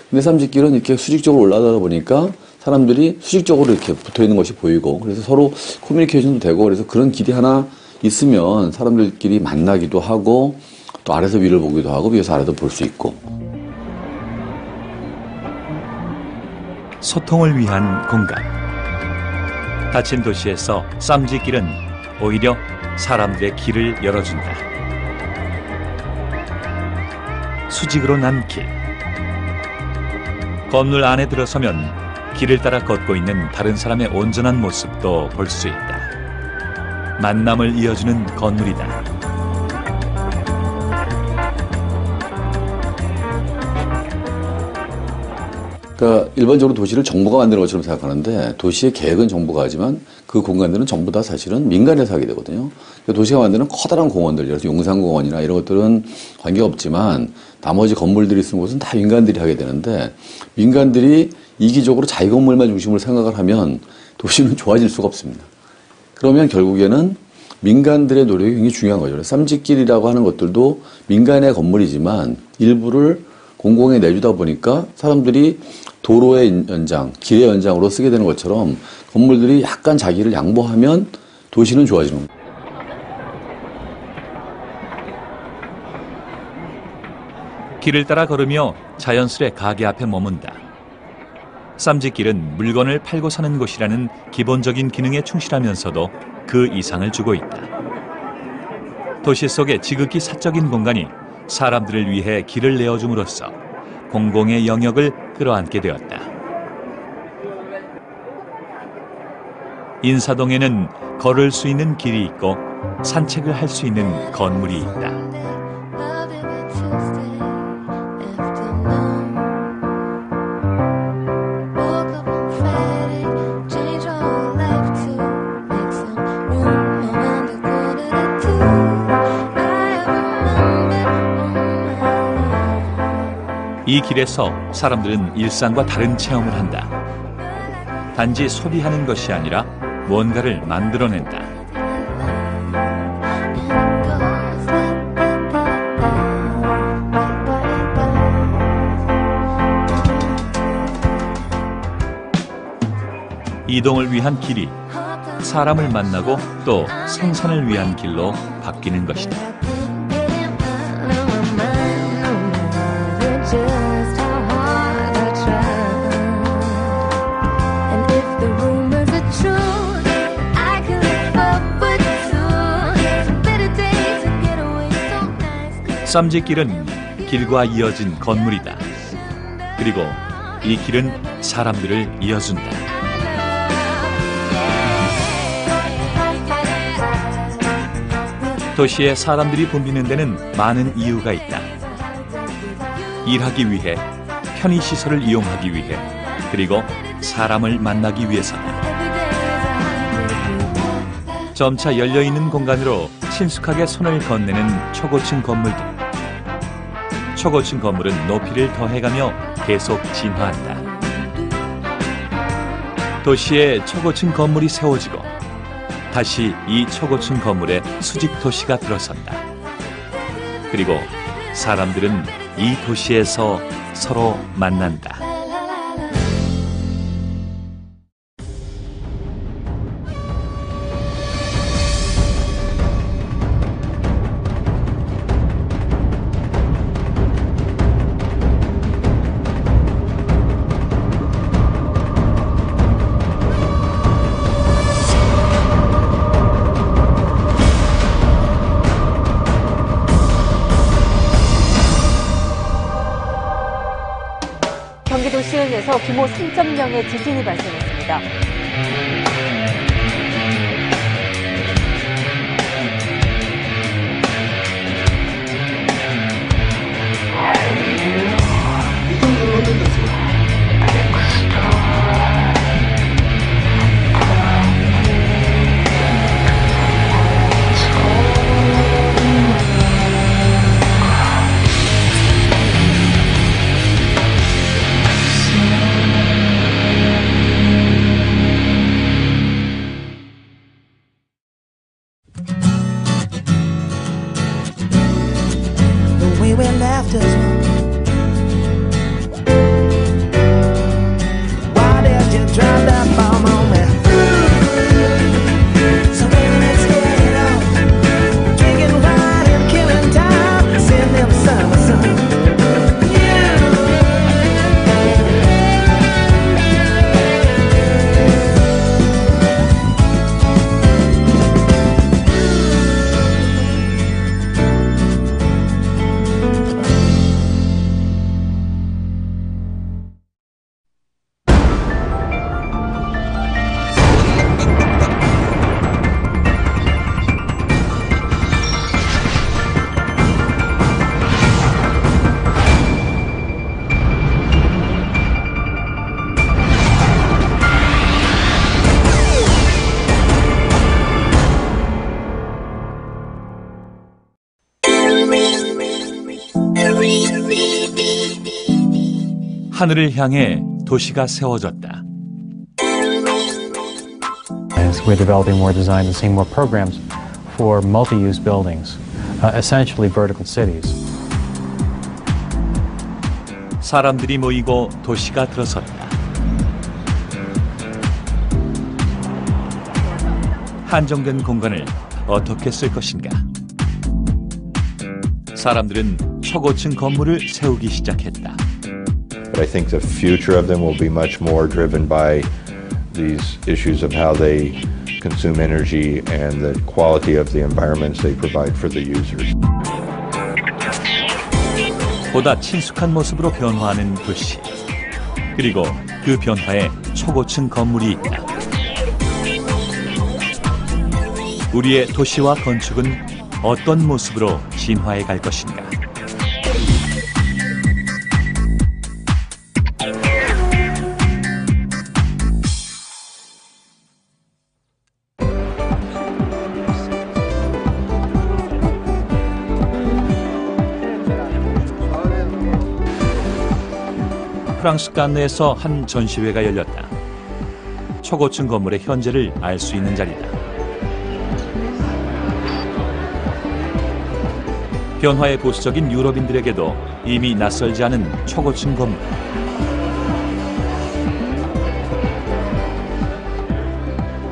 Speaker 20: 근데 쌈짓길은 이렇게 수직적으로 올라가다 보니까 사람들이 수직적으로 이렇게 붙어 있는 것이 보이고 그래서 서로 커뮤니케이션도 되고 그래서 그런 길이 하나 있으면 사람들끼리 만나기도 하고 또 아래서 위를 보기도 하고 위에서 아래도 볼 수 있고.
Speaker 1: 소통을 위한 공간. 닫힌 도시에서 쌈짓길은 오히려 사람들의 길을 열어준다. 수직으로 난 길. 건물 안에 들어서면 길을 따라 걷고 있는 다른 사람의 온전한 모습도 볼 수 있다. 만남을 이어주는 건물이다.
Speaker 20: 그러니까 일반적으로 도시를 정부가 만드는 것처럼 생각하는데 도시의 계획은 정부가 하지만 그 공간들은 전부 다 사실은 민간에서 하게 되거든요. 그러니까 도시가 만드는 커다란 공원들, 예를 들어서 용산공원이나 이런 것들은 관계가 없지만 나머지 건물들이 쓰는 곳은 다 민간들이 하게 되는데 민간들이 이기적으로 자기 건물만 중심으로 생각을 하면 도시는 좋아질 수가 없습니다. 그러면 결국에는 민간들의 노력이 굉장히 중요한 거죠. 쌈짓길이라고 하는 것들도 민간의 건물이지만 일부를 공공에 내주다 보니까 사람들이 도로의 연장, 길의 연장으로 쓰게 되는 것처럼 건물들이 약간 자기를 양보하면 도시는 좋아지는 겁니다.
Speaker 1: 길을 따라 걸으며 자연스레 가게 앞에 머문다. 쌈짓길은 물건을 팔고 사는 곳이라는 기본적인 기능에 충실하면서도 그 이상을 주고 있다. 도시 속의 지극히 사적인 공간이 사람들을 위해 길을 내어줌으로써 공공의 영역을 끌어안게 되었다. 인사동에는 걸을 수 있는 길이 있고 산책을 할 수 있는 건물이 있다. 이 길에서 사람들은 일상과 다른 체험을 한다. 단지 소비하는 것이 아니라 뭔가를 만들어낸다. 이동을 위한 길이 사람을 만나고 또 생산을 위한 길로 바뀌는 것이다. 쌈짓길은 길과 이어진 건물이다. 그리고 이 길은 사람들을 이어준다. 도시에 사람들이 붐비는 데는 많은 이유가 있다. 일하기 위해, 편의시설을 이용하기 위해, 그리고 사람을 만나기 위해서다. 점차 열려있는 공간으로 친숙하게 손을 건네는 초고층 건물들. 초고층 건물은 높이를 더해가며 계속 진화한다. 도시에 초고층 건물이 세워지고 다시 이 초고층 건물에 수직 도시가 들어선다. 그리고 사람들은 이 도시에서 서로 만난다.
Speaker 2: 경기도 시흥에서 규모 3.0의 지진이 발생했습니다.
Speaker 1: 하늘을 향해 도시가 세워졌다.
Speaker 22: As we're developing more design and seeing more programs for multi-use buildings, essentially vertical cities.
Speaker 1: 사람들이 모이고 도시가 들어섰다. 한정된 공간을 어떻게 쓸 것인가? 사람들은 초고층 건물을 세우기 시작했다.
Speaker 3: But I think the future of them will be much more driven by these issues of how they consume energy and the quality of the environments they provide for the users.
Speaker 1: 보다 친숙한 모습으로 변화하는 도시. 그리고 그 변화에 초고층 건물이 있다. 우리의 도시와 건축은 어떤 모습으로 진화해 갈 것인가? 프랑스 칸느에서 한 전시회가 열렸다. 초고층 건물의 현재를 알 수 있는 자리다. 변화에 보수적인 유럽인들에게도 이미 낯설지 않은 초고층 건물.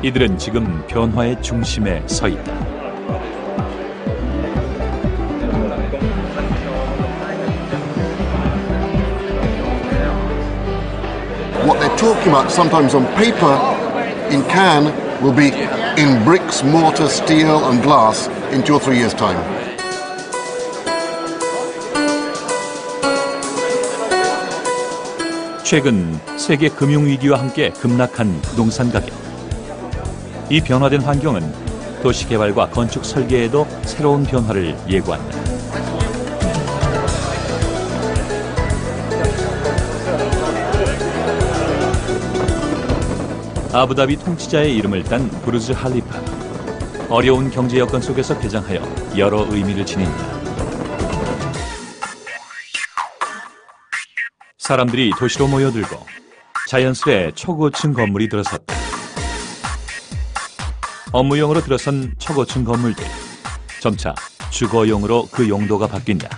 Speaker 1: 이들은 지금 변화의 중심에 서 있다.
Speaker 4: What they're talking about sometimes on paper in Cannes will be in bricks, mortar, steel and glass in 2 or 3 years' time.
Speaker 1: 최근 세계 금융위기와 함께 급락한 부동산 가격. 이 변화된 환경은 도시개발과 건축 설계에도 새로운 변화를 예고한다. 아부다비 통치자의 이름을 딴 부르즈 할리파. 어려운 경제 여건 속에서 개장하여 여러 의미를 지닌다. 사람들이 도시로 모여들고 자연스레 초고층 건물이 들어섰다. 업무용으로 들어선 초고층 건물들. 점차 주거용으로 그 용도가 바뀐다.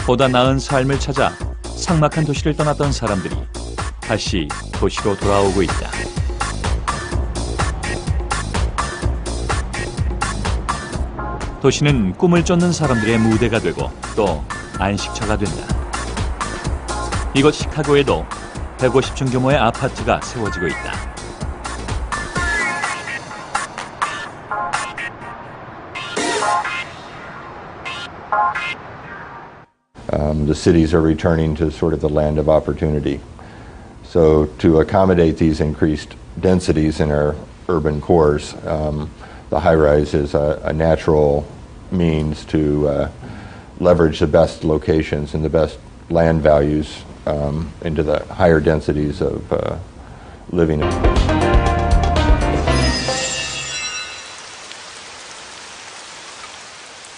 Speaker 1: 보다 나은 삶을 찾아 삭막한 도시를 떠났던 사람들이 다시 도시로 돌아오고 있다. 도시는 꿈을 쫓는 사람들의 무대가 되고 또 안식처가 된다. 이곳 시카고에도 150층 규모의 아파트가 세워지고 있다.
Speaker 3: The cities are returning to sort of the land of opportunity. So to accommodate these increased densities in our urban cores, the high-rise is a natural means to leverage the best locations and the best land values into the higher densities of living.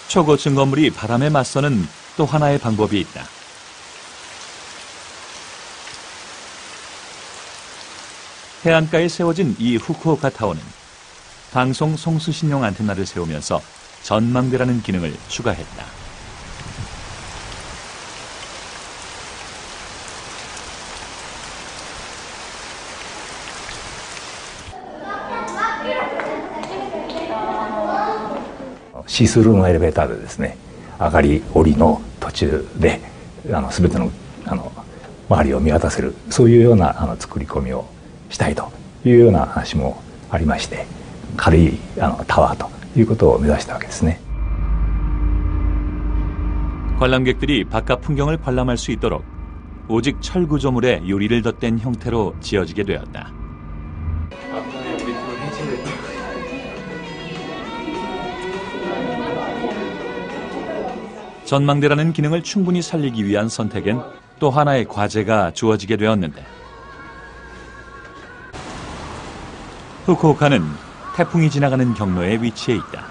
Speaker 1: 초고층 건물이 바람에 맞서는 또 하나의 방법이 있다. 해안가에 세워진 이 후쿠오카 타워는 방송 송수신용 안테나를 세우면서 전망대라는 기능을 추가했다.
Speaker 6: 시스루のエレベーターでですね、上がり降りの途中で全ての周りを見渡せる、そういうような作り込みをしたいというような話もありまして、軽いタワーということを目指したわけですね。
Speaker 1: 관람객들이 바깥 풍경을 관람할 수 있도록 오직 철구조물에 유리를 덧댄 형태로 지어지게 되었다. 전망대라는 기능을 충분히 살리기 위한 선택엔 또 하나의 과제가 주어지게 되었는데, 후쿠오카는 태풍이 지나가는 경로에 위치해 있다.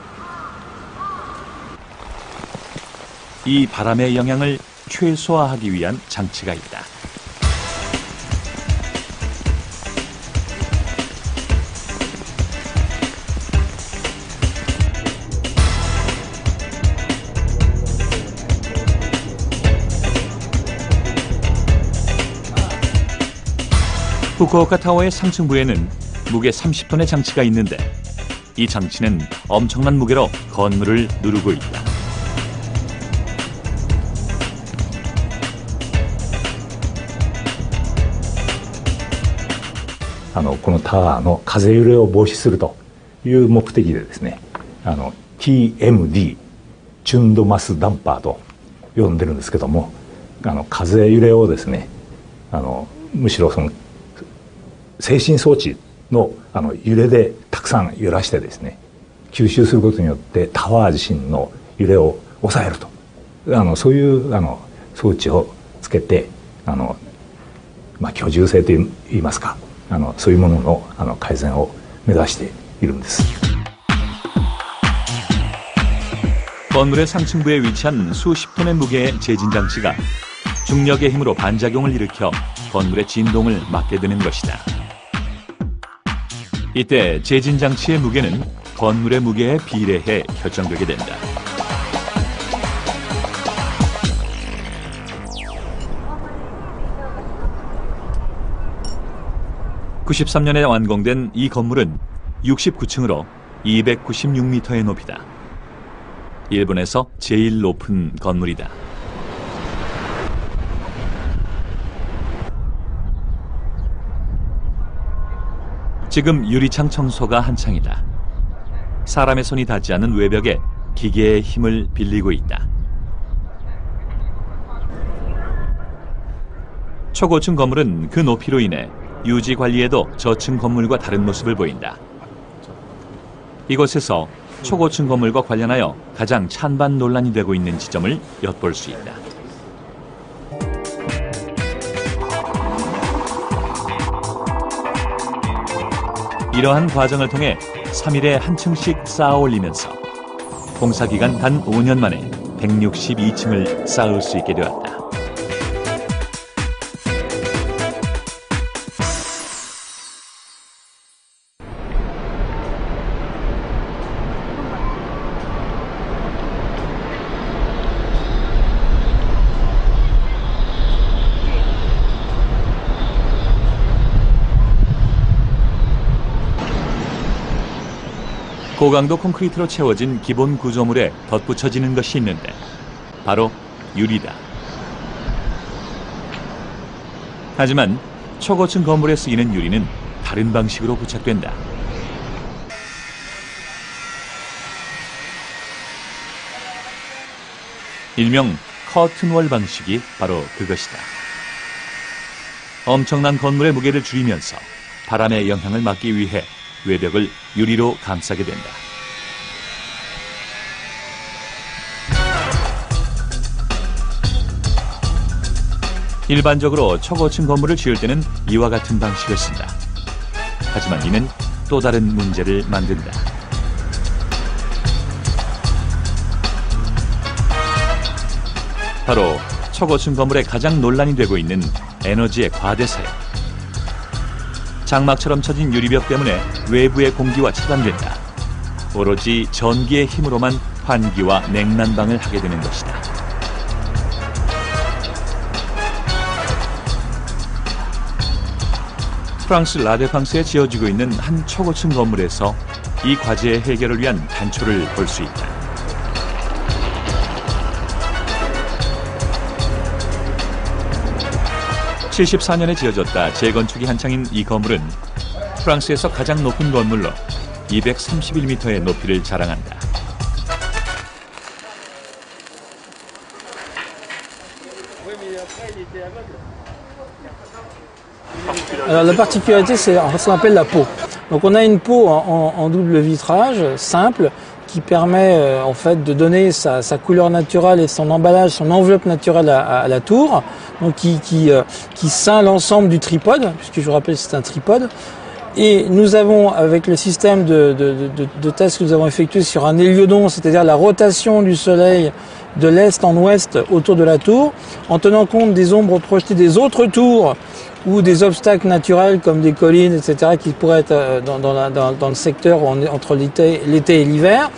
Speaker 1: 이 바람의 영향을 최소화하기 위한 장치가 있다. 후쿠오카 타워의 상층부에는 무게 30톤의 장치가 있는데, 이 장치는 엄청난 무게로 건물을 누르고 있다.
Speaker 6: このタワーの風揺れを防止するという目的でですね、TMD チュンドマスダンパーと呼んでるんですけども、風揺れをですね、むしろその制振装置の揺れでたくさん揺らしてですね、吸収することによってタワー自身の揺れを抑えると、そういう装置をつけて居住性といいますか、そういうものの改善を目指しているんです。
Speaker 1: 건물의 상층부에 위치한 수십 톤의 무게의 제진 장치가 중력의 힘으로 반작용을 일으켜 건물의 진동을 막게 되는 것이다. 이때 제진 장치의 무게는 건물의 무게에 비례해 결정되게 된다. (1993년에) 완공된 이 건물은 69층으로 296m의 높이다. 일본에서 제일 높은 건물이다. 지금 유리창 청소가 한창이다. 사람의 손이 닿지 않는 외벽에 기계의 힘을 빌리고 있다. 초고층 건물은 그 높이로 인해 유지 관리에도 저층 건물과 다른 모습을 보인다. 이곳에서 초고층 건물과 관련하여 가장 찬반 논란이 되고 있는 지점을 엿볼 수 있다. 이러한 과정을 통해 3일에 한 층씩 쌓아 올리면서 공사기간 단 5년 만에 162층을 쌓을 수 있게 되었다. 고강도 콘크리트로 채워진 기본 구조물에 덧붙여지는 것이 있는데 바로 유리다. 하지만 초고층 건물에 쓰이는 유리는 다른 방식으로 부착된다. 일명 커튼월 방식이 바로 그것이다. 엄청난 건물의 무게를 줄이면서 바람의 영향을 막기 위해 외벽을 유리로 감싸게 된다. 일반적으로 초고층 건물을 지을 때는 이와 같은 방식을 쓴다. 하지만 이는 또 다른 문제를 만든다. 바로 초고층 건물에 가장 논란이 되고 있는 에너지의 과대 사용. 장막처럼 쳐진 유리벽 때문에 외부의 공기와 차단된다. 오로지 전기의 힘으로만 환기와 냉난방을 하게 되는 것이다. 프랑스 라데팡스에 지어지고 있는 한 초고층 건물에서 이 과제의 해결을 위한 단초를 볼 수 있다. (74년에) 지어졌다 재건축이 한창인 이 건물은 프랑스에서 가장 높은 건물로 231m의 높이를 자랑한다.
Speaker 7: Alors la particularité, c'est ce qu'on appelle la peau. Donc on a une peau en double vitrage simple qui permet en fait de donner sa couleur naturelle et son emballage, son enveloppe naturelle à la tour, donc qui ceint l'ensemble du tripode, puisque je vous rappelle c'est un tripode. Et nous avons, avec le système de test que nous avons effectué sur un héliodon, c'est-à-dire la rotation du soleil de l'est en ouest autour de la tour, en tenant compte des ombres projetées des autres tours ou des obstacles naturels comme des collines, etc., qui pourraient être dans le secteur où on est entre l'été et l'hiver.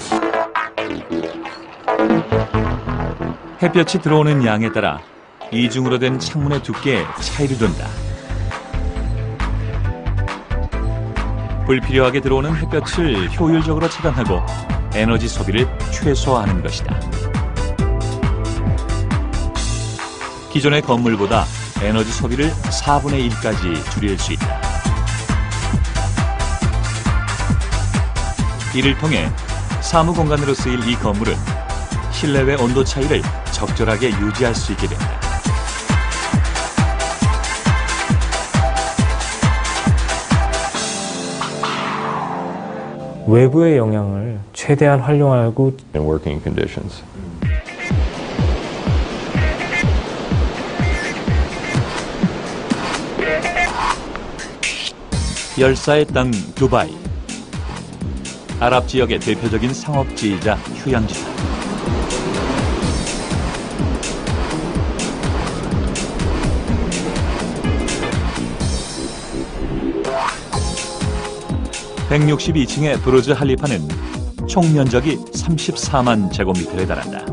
Speaker 1: 햇볕이 들어오는 양에 따라 이중으로 된 창문의 두께에 차이를 둔다. 불필요하게 들어오는 햇볕을 효율적으로 차단하고 에너지 소비를 최소화하는 것이다. 기존의 건물보다 에너지 소비를 4분의 1까지 줄일 수 있다. 이를 통해 사무공간으로 쓰일 이 건물은 실내외 온도 차이를 적절하게 유지할 수 있게 된다.
Speaker 8: 외부의 영향을 최대한 활용하고
Speaker 3: in working conditions.
Speaker 1: 열사의 땅 두바이. 아랍 지역의 대표적인 상업지이자 휴양지다. (162층의) 부르즈 할리파는 총 면적이 34만 제곱미터에 달한다.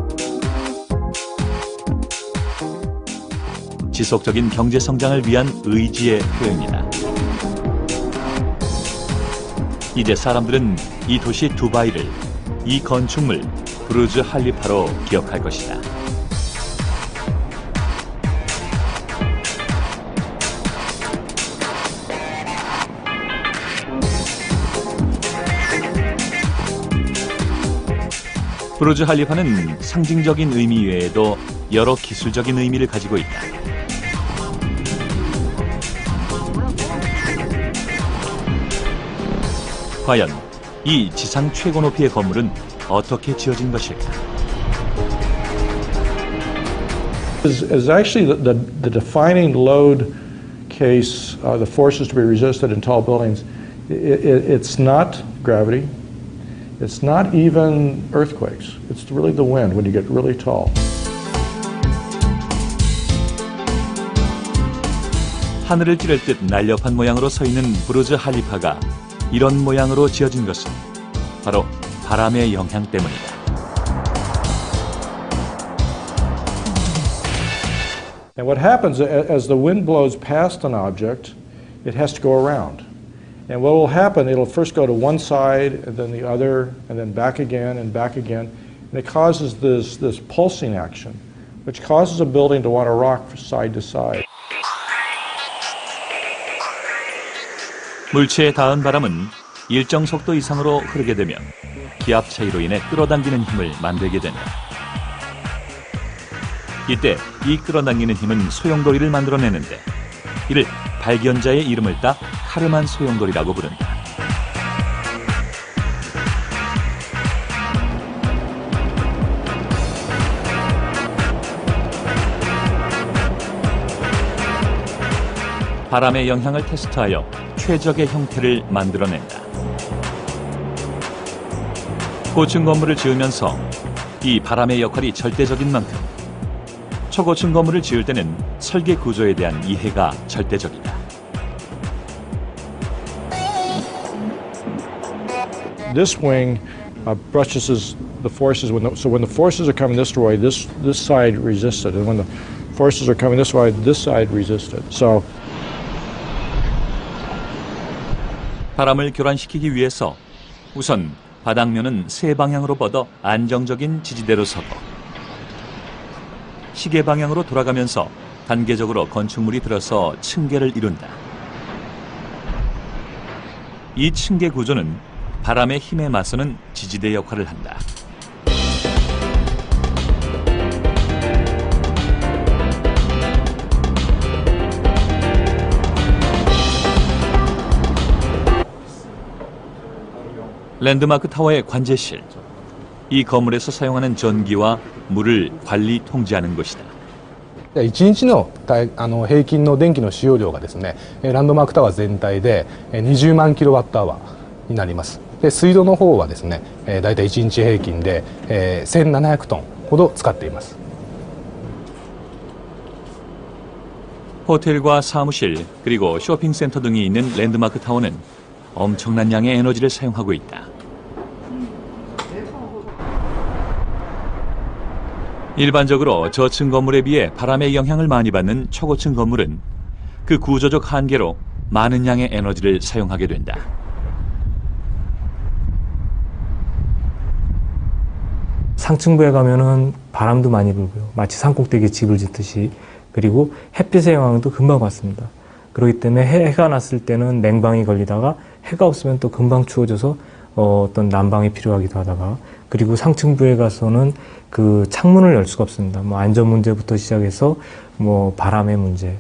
Speaker 1: 지속적인 경제 성장을 위한 의지의 표현이다. 이제 사람들은 이 도시 두바이를 이 건축물 부르즈 할리파로 기억할 것이다. 부르즈 할리파는 상징적인 의미 외에도 여러 기술적인 의미를 가지고 있다. 과연 이 지상 최고 높이의 건물은 어떻게 지어진 것일까?
Speaker 5: Is actually the defining load case, the forces to be resisted in tall buildings. It's not gravity. It's not even earthquakes. It's really the wind when you get really tall.
Speaker 1: 하늘을 찌를 듯 날렵한 모양으로 서 있는 부르즈 할리파가 이런 모양으로 지어진 것은 바로 바람의 영향 때문이다.
Speaker 5: And what happens as the wind blows past an object, it has to go around. And what will happen, it'll first go to one side and then the other and then back again and back again. And it causes this pulsing action, which causes a building to want to rock from side to side.
Speaker 1: 물체에 닿은 바람은 일정 속도 이상으로 흐르게 되면 기압 차이로 인해 끌어당기는 힘을 만들게 된다. 이때 이 끌어당기는 힘은 소용돌이를 만들어내는데 이를 발견자의 이름을 따 카르만 소용돌이라고 부른다. 바람의 영향을 테스트하여 최적의 형태를 만들어낸다. 고층 건물을 지으면서 이 바람의 역할이 절대적인 만큼 초고층 건물을 지을 때는 설계 구조에 대한 이해가 절대적이다.
Speaker 5: This wing brushes the forces. So when the forces are coming this way, this side resisted, and when the forces are coming this way, this side resisted. So
Speaker 1: 바람을 교란시키기 위해서 우선 바닥면은 세 방향으로 뻗어 안정적인 지지대로 서고 시계 방향으로 돌아가면서 단계적으로 건축물이 들어서 층계를 이룬다. 이 층계 구조는 바람의 힘에 맞서는 지지대 역할을 한다. 랜드마크 타워의 관제실. 이 건물에서 사용하는 전기와 물을 관리 통제하는 것이다.
Speaker 9: 1日の平均の電気の使用量がですね、ランドマークタワー全体で20万キロワットアワーになります。で、水道の方はですね、だいたい1日平均で1700トンほど使っています。
Speaker 1: 호텔과 사무실 그리고 쇼핑센터 등이 있는 랜드마크 타워는 엄청난 양의 에너지를 사용하고 있다. 일반적으로 저층 건물에 비해 바람의 영향을 많이 받는 초고층 건물은 그 구조적 한계로 많은 양의 에너지를 사용하게 된다.
Speaker 8: 상층부에 가면은 바람도 많이 불고요. 마치 산꼭대기에 집을 짓듯이. 그리고 햇빛의 영향도 금방 받습니다. 그렇기 때문에 해가 났을 때는 냉방이 걸리다가 해가 없으면 또 금방 추워져서 어떤 난방이 필요하기도 하다가 그리고 상층부에 가서는 그 창문을 열 수가 없습니다. 뭐 안전 문제부터 시작해서 뭐 바람의 문제.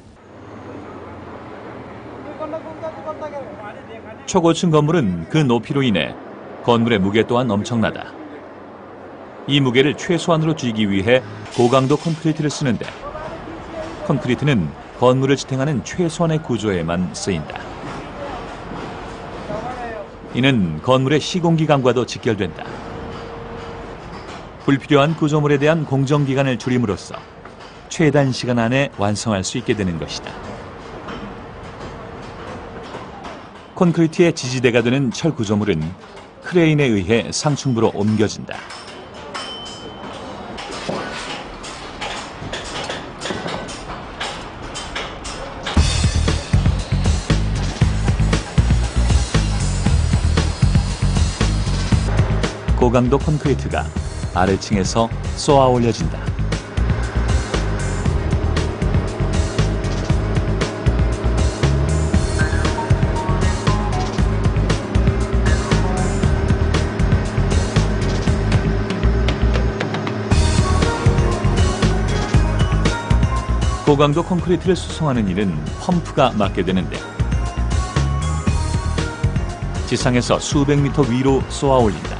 Speaker 1: 초고층 건물은 그 높이로 인해 건물의 무게 또한 엄청나다. 이 무게를 최소한으로 줄이기 위해 고강도 콘크리트를 쓰는데 콘크리트는 건물을 지탱하는 최소한의 구조에만 쓰인다. 이는 건물의 시공기간과도 직결된다. 불필요한 구조물에 대한 공정기간을 줄임으로써 최단 시간 안에 완성할 수 있게 되는 것이다. 콘크리트의 지지대가 되는 철 구조물은 크레인에 의해 상층부로 옮겨진다. 고강도 콘크리트가 아래층에서 쏘아 올려진다. 고강도 콘크리트를 수송하는 일은 펌프가 맡게 되는데 지상에서 수백 미터 위로 쏘아 올린다.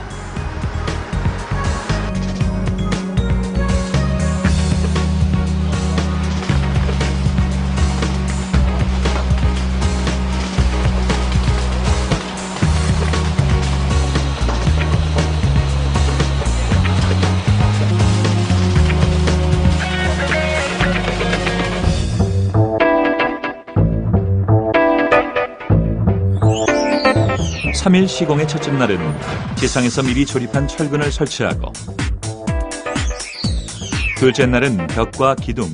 Speaker 1: 삼 일 시공의 첫째 날은 지상에서 미리 조립한 철근을 설치하고, 둘째 날은 벽과 기둥,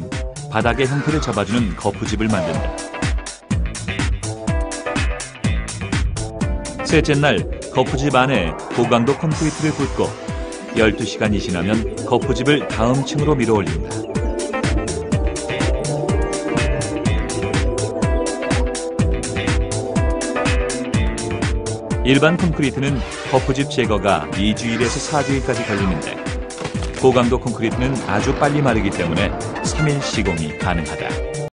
Speaker 1: 바닥의 형태를 잡아주는 거푸집을 만든다. 셋째 날 거푸집 안에 고강도 콘크리트를 붓고 12시간이 지나면 거푸집을 다음 층으로 밀어 올린다. 일반 콘크리트는 거푸집 제거가 2주일에서 4주일까지 걸리는데, 고강도 콘크리트는 아주 빨리 마르기 때문에 3일 시공이 가능하다.